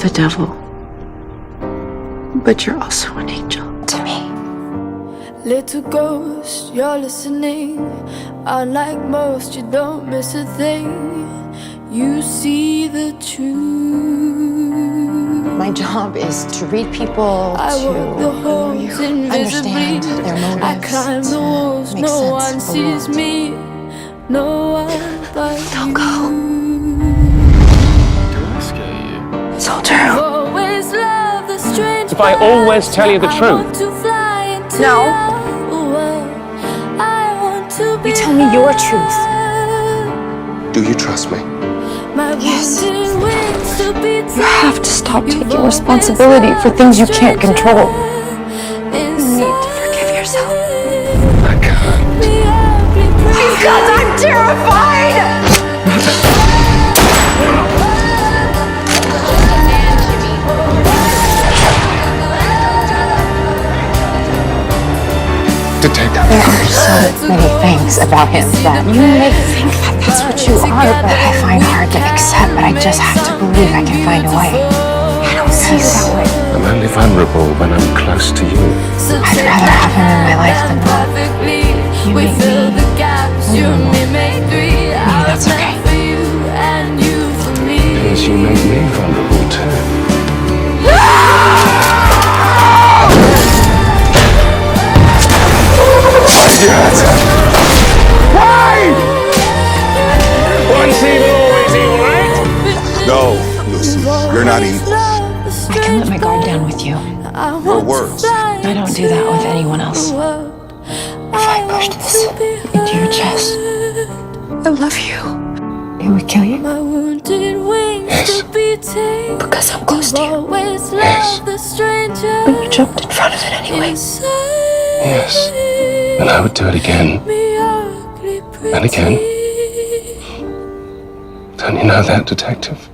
the devil, but you're also an angel to me. Little ghost, you're listening. Unlike most, you don't miss a thing. You see the truth. My job is to read people, I walk the halls invisibly. understand their motives, I climb the walls, make no sense one of the sees world. me. No one but Don't go. Do I scare you? It's all true. always love the strange. If I always tell you the I truth. want to fly into No. your world. I want to be You tell me your truth. Do you trust me? My Yes. wounded wings to be You have to stop taking responsibility for things you can't control. You need to forgive yourself. I can't. Because I'm terrified! Detective. There are so many things about him that you may think that that's what you are, but I find hard to accept, but I just have to believe I can find a way. I don't see you that way. I'm only vulnerable when I'm close to you. I'd rather have him in my life than not. You make me vulnerable. Maybe that's okay. Because you make me vulnerable too. Why? Once evil, always evil, right? No, Lucy, you're not evil. I can let my guard down with you. Your words. I don't do that with anyone else. If I pushed this into your chest, I love you. it would kill you. My wounded wings Yes. to be tamed. Because I'm close to you. Always Yes. love the stranger. But you jumped in front of it anyway. Yes. And I would do it again. And again. Don't you know that, detective?